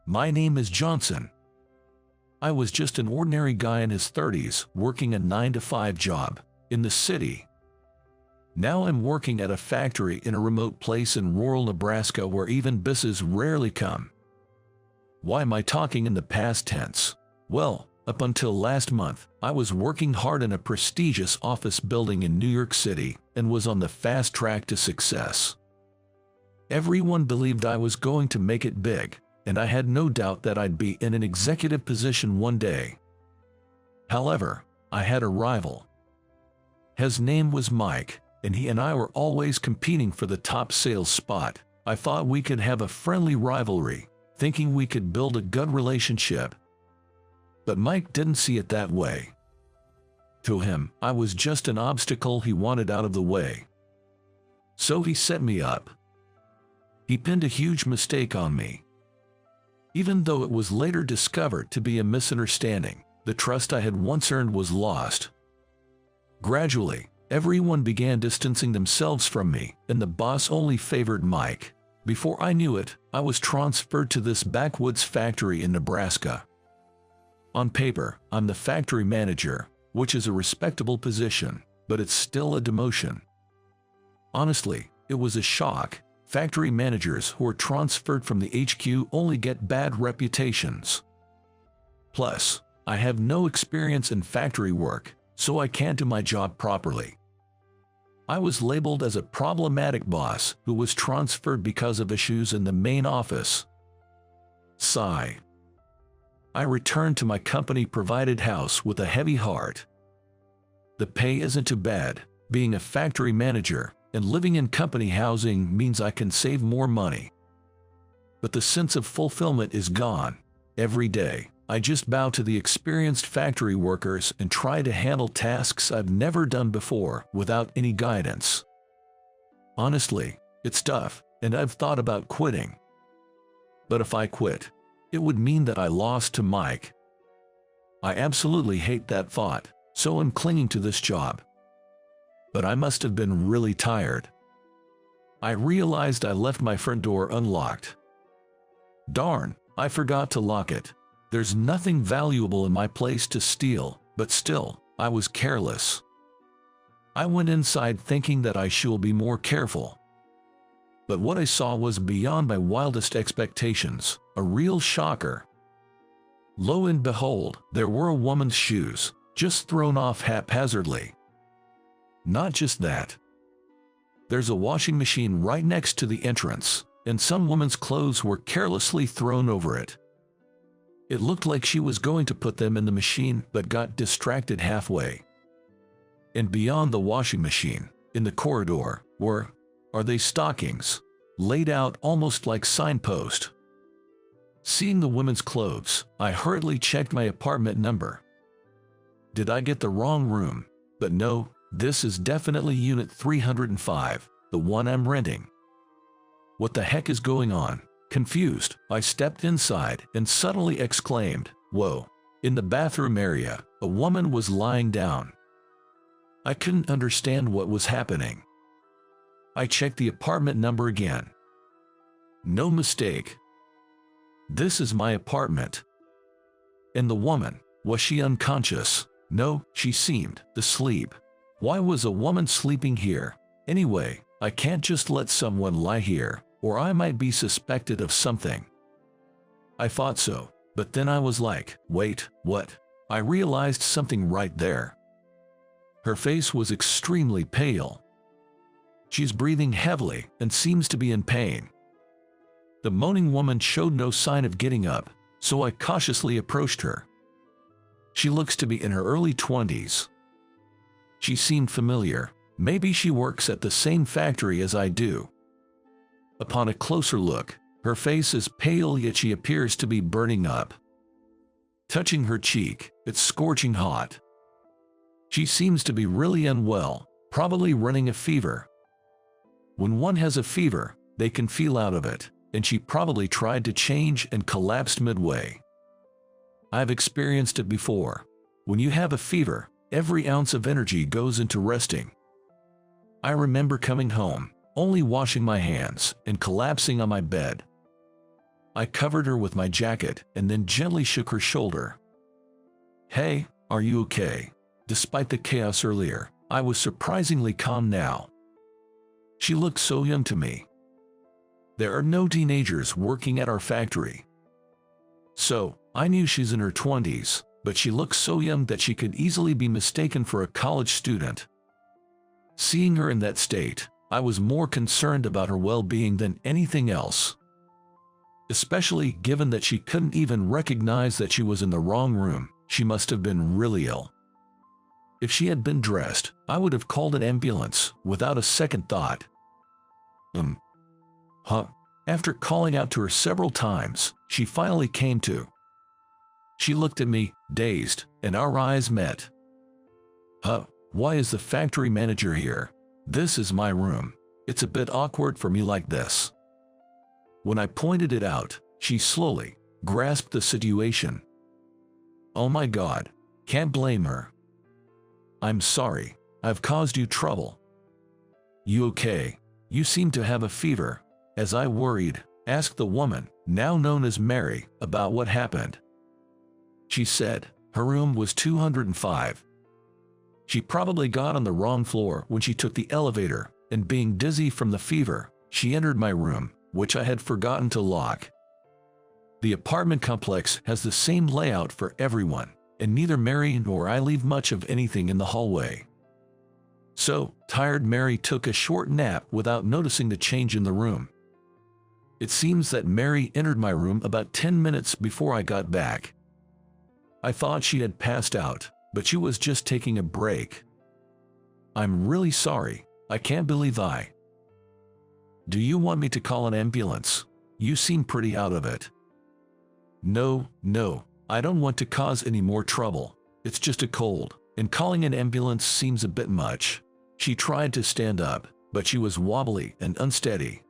My name is Johnson. I was just an ordinary guy in his 30s working a 9-to-5 job in the city. Now I'm working at a factory in a remote place in rural Nebraska where even buses rarely come. Why am I talking in the past tense? Well, up until last month, I was working hard in a prestigious office building in New York City and was on the fast track to success. Everyone believed I was going to make it big, and I had no doubt that I'd be in an executive position one day. However, I had a rival. His name was Mike, and he and I were always competing for the top sales spot. I thought we could have a friendly rivalry, thinking we could build a good relationship. But Mike didn't see it that way. To him, I was just an obstacle he wanted out of the way. So he set me up. He pinned a huge mistake on me. Even though it was later discovered to be a misunderstanding, the trust I had once earned was lost. Gradually, everyone began distancing themselves from me, and the boss only favored Mike. Before I knew it, I was transferred to this backwoods factory in Nebraska. On paper, I'm the factory manager, which is a respectable position, but it's still a demotion. Honestly, it was a shock. Factory managers who are transferred from the HQ only get bad reputations. Plus, I have no experience in factory work, so I can't do my job properly. I was labeled as a problematic boss who was transferred because of issues in the main office. Sigh. I returned to my company-provided house with a heavy heart. The pay isn't too bad. Being a factory manager and living in company housing means I can save more money. But the sense of fulfillment is gone. Every day, I just bow to the experienced factory workers and try to handle tasks I've never done before without any guidance. Honestly, it's tough, and I've thought about quitting. But if I quit, it would mean that I lost to Mike. I absolutely hate that thought, so I'm clinging to this job. But I must have been really tired. I realized I left my front door unlocked. Darn, I forgot to lock it. There's nothing valuable in my place to steal, but still, I was careless. I went inside thinking that I should be more careful. But what I saw was beyond my wildest expectations, a real shocker. Lo and behold, there were a woman's shoes, just thrown off haphazardly. Not just that. There's a washing machine right next to the entrance, and some woman's clothes were carelessly thrown over it. It looked like she was going to put them in the machine but got distracted halfway. And beyond the washing machine, in the corridor, are they stockings, laid out almost like signposts. Seeing the women's clothes, I hurriedly checked my apartment number. Did I get the wrong room? But no, this is definitely unit 305, the one I'm renting. What the heck is going on? Confused, I stepped inside and suddenly exclaimed, "Whoa!" In the bathroom area, a woman was lying down. I couldn't understand what was happening. I checked the apartment number again. No mistake. This is my apartment. And the woman, was she unconscious? No, she seemed asleep. Why was a woman sleeping here? Anyway, I can't just let someone lie here, or I might be suspected of something. I thought so, but then I was like, wait, what? I realized something right there. Her face was extremely pale. She's breathing heavily and seems to be in pain. The moaning woman showed no sign of getting up, so I cautiously approached her. She looks to be in her early 20s. She seemed familiar. Maybe she works at the same factory as I do. Upon a closer look, her face is pale, yet she appears to be burning up. Touching her cheek, it's scorching hot. She seems to be really unwell, probably running a fever. When one has a fever, they can feel out of it, and she probably tried to change and collapsed midway. I've experienced it before. When you have a fever, every ounce of energy goes into resting. I remember coming home, only washing my hands, and collapsing on my bed. I covered her with my jacket and then gently shook her shoulder. "Hey, are you okay?" Despite the chaos earlier, I was surprisingly calm now. She looked so young to me. There are no teenagers working at our factory. So, I knew she's in her 20s, but she looked so young that she could easily be mistaken for a college student. Seeing her in that state, I was more concerned about her well-being than anything else. Especially given that she couldn't even recognize that she was in the wrong room. She must have been really ill. If she had been dressed, I would have called an ambulance without a second thought. After calling out to her several times, she finally came to. She looked at me, dazed, and our eyes met. Why is the factory manager here? This is my room. It's a bit awkward for me like this." When I pointed it out, she slowly grasped the situation. "Oh my God, can't blame her. I'm sorry, I've caused you trouble. You okay? You seem to have a fever." As I worried, asked the woman, now known as Mary, about what happened. She said her room was 205. She probably got on the wrong floor when she took the elevator, and being dizzy from the fever, she entered my room, which I had forgotten to lock. The apartment complex has the same layout for everyone, and neither Mary nor I leave much of anything in the hallway. So, tired Mary took a short nap without noticing the change in the room. It seems that Mary entered my room about 10 minutes before I got back. I thought she had passed out, but she was just taking a break. "I'm really sorry. I can't believe I..." "Do you want me to call an ambulance? You seem pretty out of it." No, I don't want to cause any more trouble. It's just a cold, and calling an ambulance seems a bit much." She tried to stand up, but she was wobbly and unsteady.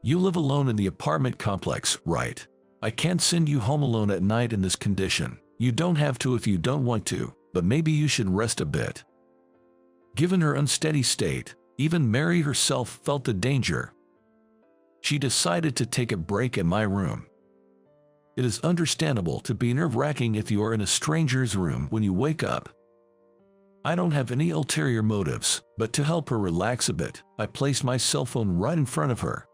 "You live alone in the apartment complex, right? I can't send you home alone at night in this condition. You don't have to if you don't want to, but maybe you should rest a bit." Given her unsteady state, even Mary herself felt the danger. She decided to take a break in my room. It is understandable to be nerve-wracking if you are in a stranger's room when you wake up. I don't have any ulterior motives, but to help her relax a bit, I placed my cell phone right in front of her.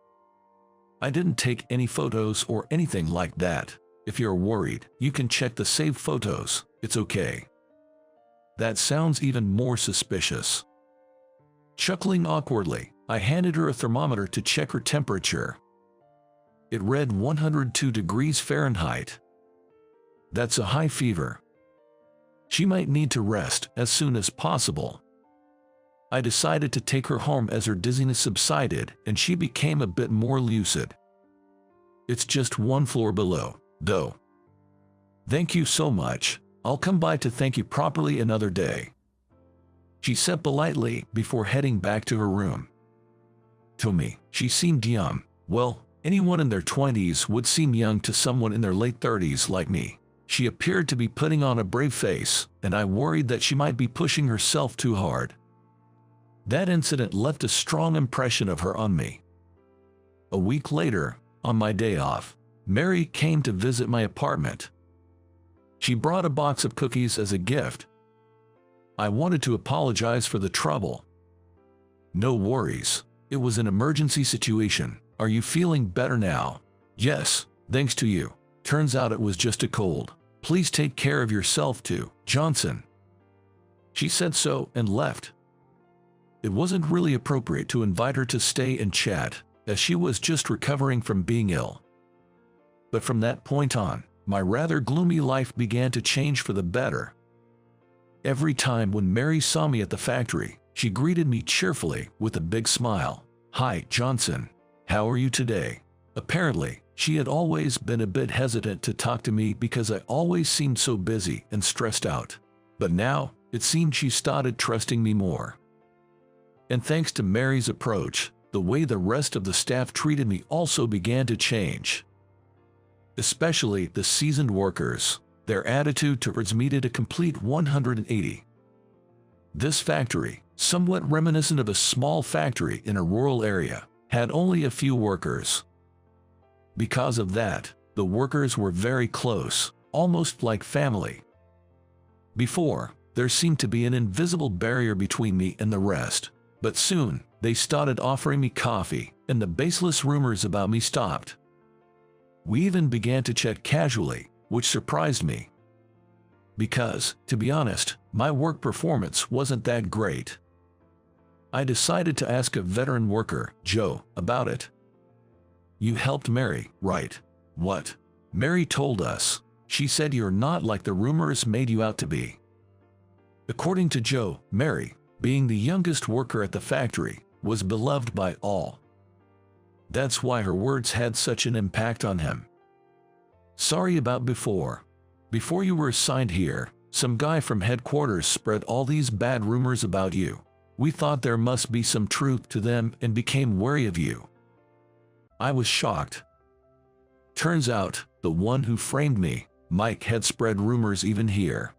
I didn't take any photos or anything like that. If you're worried, you can check the saved photos. It's okay. That sounds even more suspicious. Chuckling awkwardly, I handed her a thermometer to check her temperature. It read 102 degrees Fahrenheit. That's a high fever. She might need to rest as soon as possible. I decided to take her home as her dizziness subsided and she became a bit more lucid. "It's just one floor below, though." "Thank you so much. I'll come by to thank you properly another day," she said politely before heading back to her room. To me, she seemed young. Well, anyone in their 20s would seem young to someone in their late 30s like me. She appeared to be putting on a brave face, and I worried that she might be pushing herself too hard. That incident left a strong impression of her on me. A week later, on my day off, Mary came to visit my apartment. She brought a box of cookies as a gift. I wanted to apologize for the trouble. "No worries. It was an emergency situation. Are you feeling better now?" "Yes, thanks to you. Turns out it was just a cold. Please take care of yourself too, Johnson." She said so and left. It wasn't really appropriate to invite her to stay and chat, as she was just recovering from being ill. But from that point on, my rather gloomy life began to change for the better. Every time when Mary saw me at the factory, she greeted me cheerfully with a big smile. "Hi, Johnson. How are you today?" Apparently, she had always been a bit hesitant to talk to me because I always seemed so busy and stressed out. But now, it seemed she started trusting me more. And thanks to Mary's approach, the way the rest of the staff treated me also began to change. Especially the seasoned workers, their attitude towards me did a complete 180. This factory, somewhat reminiscent of a small factory in a rural area, had only a few workers. Because of that, the workers were very close, almost like family. Before, there seemed to be an invisible barrier between me and the rest, but soon, they started offering me coffee, and the baseless rumors about me stopped. We even began to chat casually, which surprised me. Because, to be honest, my work performance wasn't that great. I decided to ask a veteran worker, Joe, about it. "You helped Mary, right?" "What?" Mary told us. "She said you're not like the rumors made you out to be." According to Joe, Mary, being the youngest worker at the factory, was beloved by all. That's why her words had such an impact on him. "Sorry about before. Before you were assigned here, some guy from headquarters spread all these bad rumors about you. We thought there must be some truth to them and became wary of you." I was shocked. Turns out, the one who framed me, Mike, had spread rumors even here.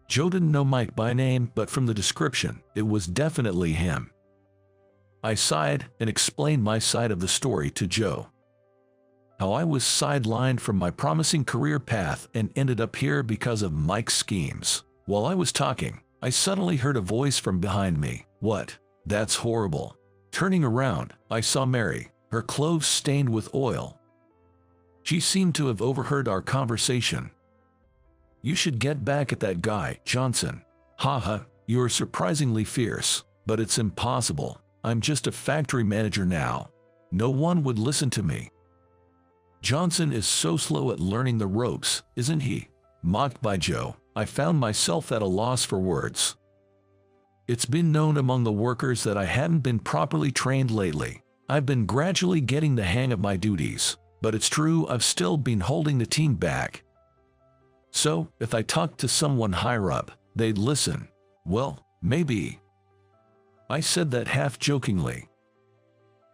Joe didn't know Mike by name, but from the description, it was definitely him. I sighed and explained my side of the story to Joe. How I was sidelined from my promising career path and ended up here because of Mike's schemes. While I was talking, I suddenly heard a voice from behind me. "What? That's horrible." Turning around, I saw Mary, her clothes stained with oil. She seemed to have overheard our conversation. "You should get back at that guy, Johnson." "Haha, you're surprisingly fierce, but it's impossible. I'm just a factory manager now. No one would listen to me." "Johnson is so slow at learning the ropes, isn't he?" Mocked by Joe, I found myself at a loss for words. It's been known among the workers that I hadn't been properly trained lately. I've been gradually getting the hang of my duties, but it's true I've still been holding the team back. So, if I talked to someone higher up, they'd listen. Well, maybe. I said that half-jokingly.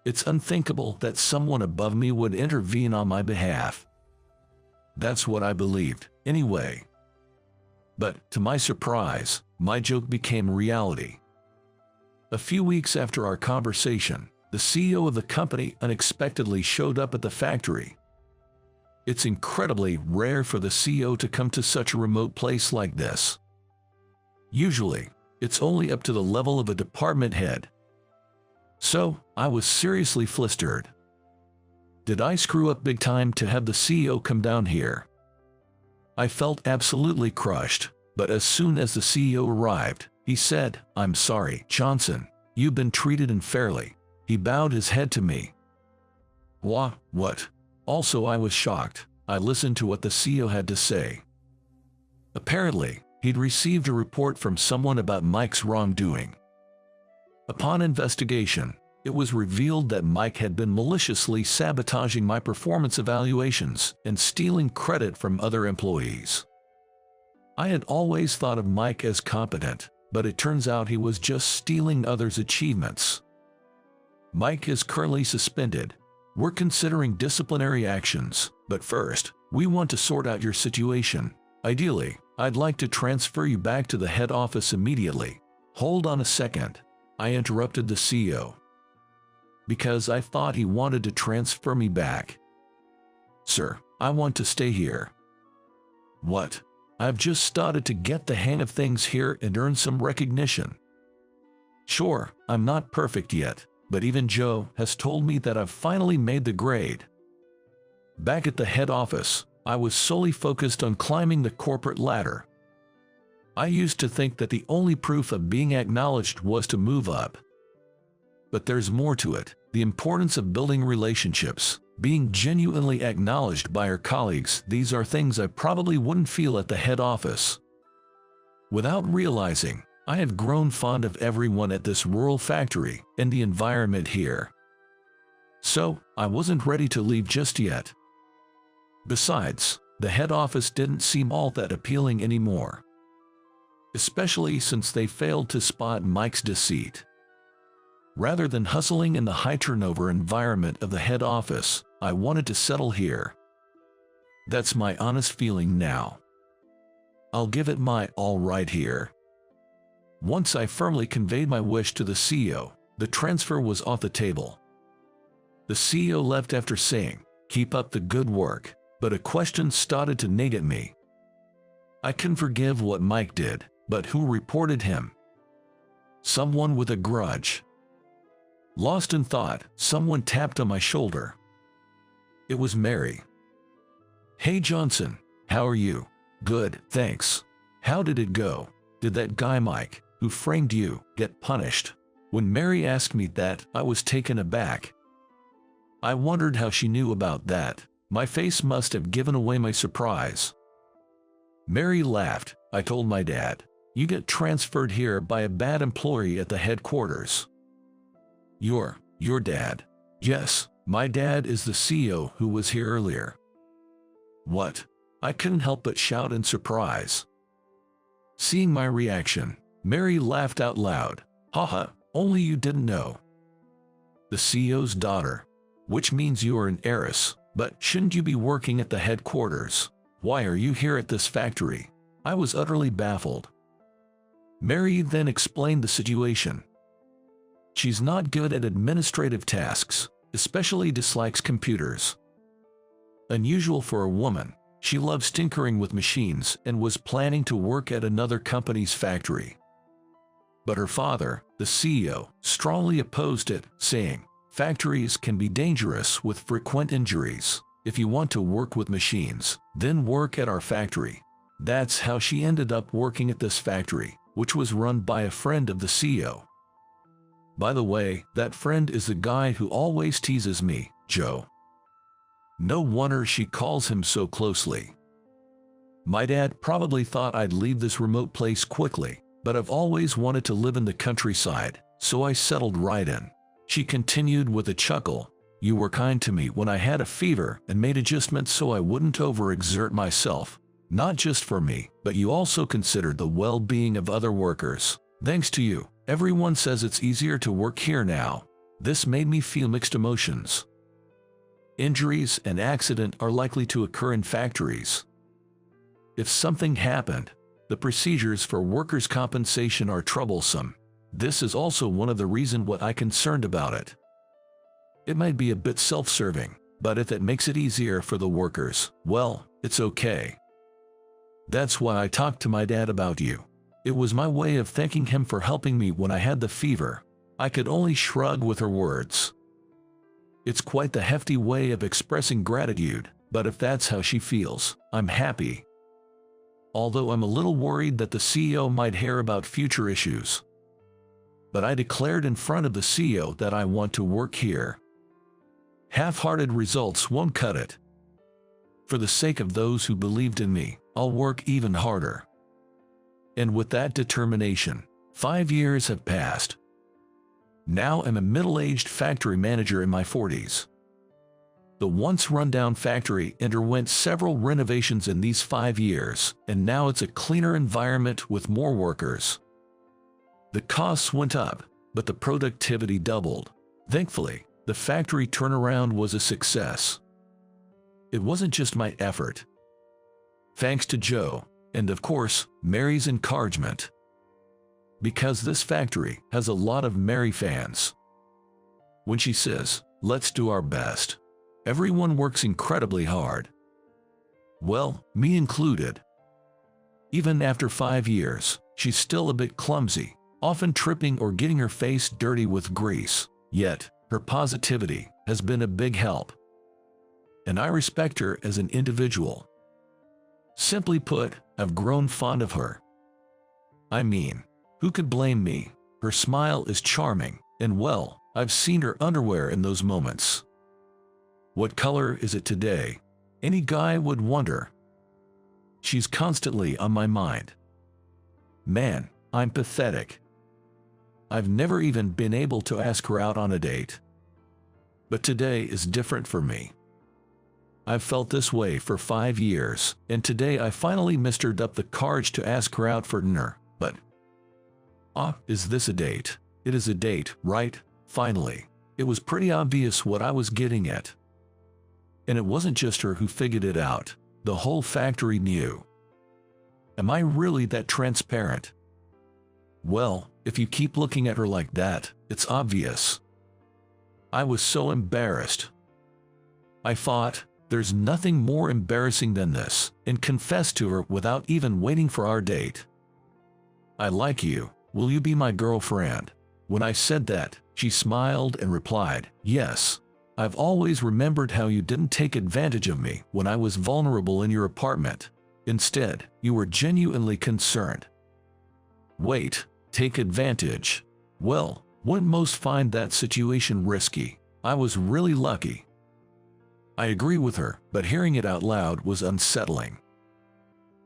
It's unthinkable that someone above me would intervene on my behalf. That's what I believed, anyway. But, to my surprise, my joke became reality. A few weeks after our conversation, the CEO of the company unexpectedly showed up at the factory. It's incredibly rare for the CEO to come to such a remote place like this. Usually, it's only up to the level of a department head. So, I was seriously flustered. Did I screw up big time to have the CEO come down here? I felt absolutely crushed, but as soon as the CEO arrived, he said, "I'm sorry, Johnson, you've been treated unfairly." He bowed his head to me. What? Also, I was shocked. I listened to what the CEO had to say. Apparently, he'd received a report from someone about Mike's wrongdoing. Upon investigation, it was revealed that Mike had been maliciously sabotaging my performance evaluations and stealing credit from other employees. I had always thought of Mike as competent, but it turns out he was just stealing others' achievements. Mike is currently suspended. We're considering disciplinary actions, but first, we want to sort out your situation. Ideally, I'd like to transfer you back to the head office immediately. Hold on a second. I interrupted the CEO. Because I thought he wanted to transfer me back. Sir, I want to stay here. What? I've just started to get the hang of things here and earn some recognition. Sure, I'm not perfect yet, but even Joe has told me that I've finally made the grade. Back at the head office, I was solely focused on climbing the corporate ladder. I used to think that the only proof of being acknowledged was to move up. But there's more to it. The importance of building relationships, being genuinely acknowledged by our colleagues, these are things I probably wouldn't feel at the head office. Without realizing, I had grown fond of everyone at this rural factory and the environment here. So, I wasn't ready to leave just yet. Besides, the head office didn't seem all that appealing anymore. Especially since they failed to spot Mike's deceit. Rather than hustling in the high-turnover environment of the head office, I wanted to settle here. That's my honest feeling now. I'll give it my all right here. Once I firmly conveyed my wish to the CEO, the transfer was off the table. The CEO left after saying, keep up the good work. But a question started to nag at me. I can forgive what Mike did, but who reported him? Someone with a grudge. Lost in thought, someone tapped on my shoulder. It was Mary. Hey Johnson, how are you? Good, thanks. How did it go? Did that guy Mike, who framed you, get punished? When Mary asked me that, I was taken aback. I wondered how she knew about that. My face must have given away my surprise. Mary laughed. I told my dad, "You get transferred here by a bad employee at the headquarters." Your dad? Yes, my dad is the CEO who was here earlier. What? I couldn't help but shout in surprise. Seeing my reaction, Mary laughed out loud. Haha, only you didn't know. The CEO's daughter. Which means you are an heiress, but shouldn't you be working at the headquarters? Why are you here at this factory? I was utterly baffled. Mary then explained the situation. She's not good at administrative tasks, especially dislikes computers. Unusual for a woman, she loves tinkering with machines and was planning to work at another company's factory. But her father, the CEO, strongly opposed it, saying, "Factories can be dangerous with frequent injuries. If you want to work with machines, then work at our factory." That's how she ended up working at this factory, which was run by a friend of the CEO. By the way, that friend is the guy who always teases me, Joe. No wonder she calls him so closely. My dad probably thought I'd leave this remote place quickly, but I've always wanted to live in the countryside, so I settled right in. She continued with a chuckle. You were kind to me when I had a fever and made adjustments so I wouldn't overexert myself. Not just for me, but you also considered the well-being of other workers. Thanks to you, everyone says it's easier to work here now. This made me feel mixed emotions. Injuries and accident are likely to occur in factories. If something happened, the procedures for workers' compensation are troublesome. This is also one of the reasons what I'm concerned about it. It might be a bit self-serving, but if it makes it easier for the workers, well, it's okay. That's why I talked to my dad about you. It was my way of thanking him for helping me when I had the fever. I could only shrug with her words. It's quite the hefty way of expressing gratitude, but if that's how she feels, I'm happy. Although I'm a little worried that the CEO might hear about future issues. But I declared in front of the CEO that I want to work here. Half-hearted results won't cut it. For the sake of those who believed in me, I'll work even harder. And with that determination, 5 years have passed. Now I'm a middle-aged factory manager in my 40s. The once run-down factory underwent several renovations in these 5 years, and now it's a cleaner environment with more workers. The costs went up, but the productivity doubled. Thankfully, the factory turnaround was a success. It wasn't just my effort. Thanks to Joe, and of course, Mary's encouragement. Because this factory has a lot of Mary fans. When she says, "Let's do our best," everyone works incredibly hard. Well, me included. Even after 5 years, she's still a bit clumsy, often tripping or getting her face dirty with grease. Yet, her positivity has been a big help. And I respect her as an individual. Simply put, I've grown fond of her. I mean, who could blame me? Her smile is charming, and well, I've seen her underwear in those moments. What color is it today? Any guy would wonder. She's constantly on my mind. Man, I'm pathetic. I've never even been able to ask her out on a date. But today is different for me. I've felt this way for 5 years, and today I finally mustered up the courage to ask her out for dinner. But, is this a date? It is a date, right? Finally. It was pretty obvious what I was getting at. And it wasn't just her who figured it out. The whole factory knew. Am I really that transparent? Well, if you keep looking at her like that, it's obvious. I was so embarrassed. I fought, There's nothing more embarrassing than this, and confessed to her without even waiting for our date. I like you. Will you be my girlfriend? When I said that, she smiled and replied, yes. I've always remembered how you didn't take advantage of me when I was vulnerable in your apartment. Instead, you were genuinely concerned. Wait, take advantage? Well, wouldn't most find that situation risky. I was really lucky. I agree with her, but hearing it out loud was unsettling.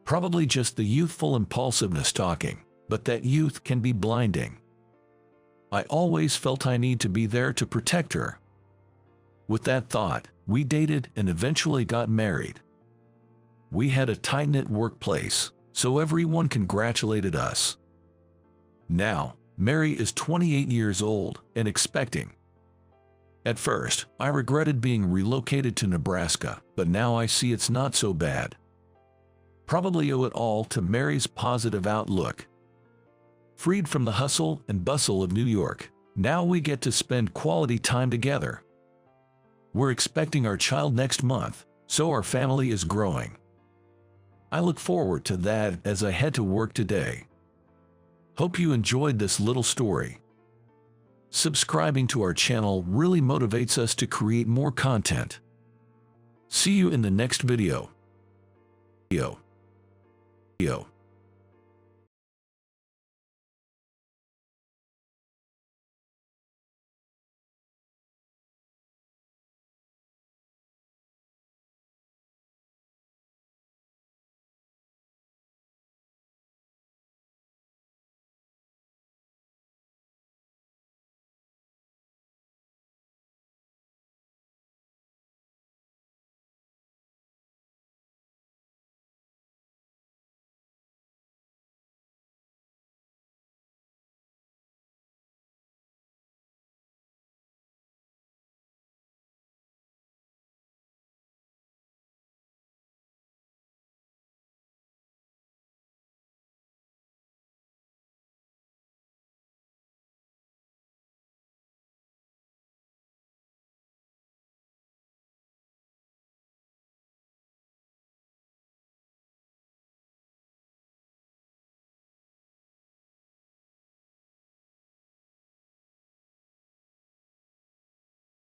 Probably just the youthful impulsiveness talking, but that youth can be blinding. I always felt I need to be there to protect her. With that thought, we dated and eventually got married. We had a tight-knit workplace, so everyone congratulated us. Now, Mary is 28 years old and expecting. At first, I regretted being relocated to Nebraska, but now I see it's not so bad. Probably owe it all to Mary's positive outlook. Freed from the hustle and bustle of New York, now we get to spend quality time together. We're expecting our child next month, so our family is growing. I look forward to that as I head to work today. Hope you enjoyed this little story. Subscribing to our channel really motivates us to create more content. See you in the next video.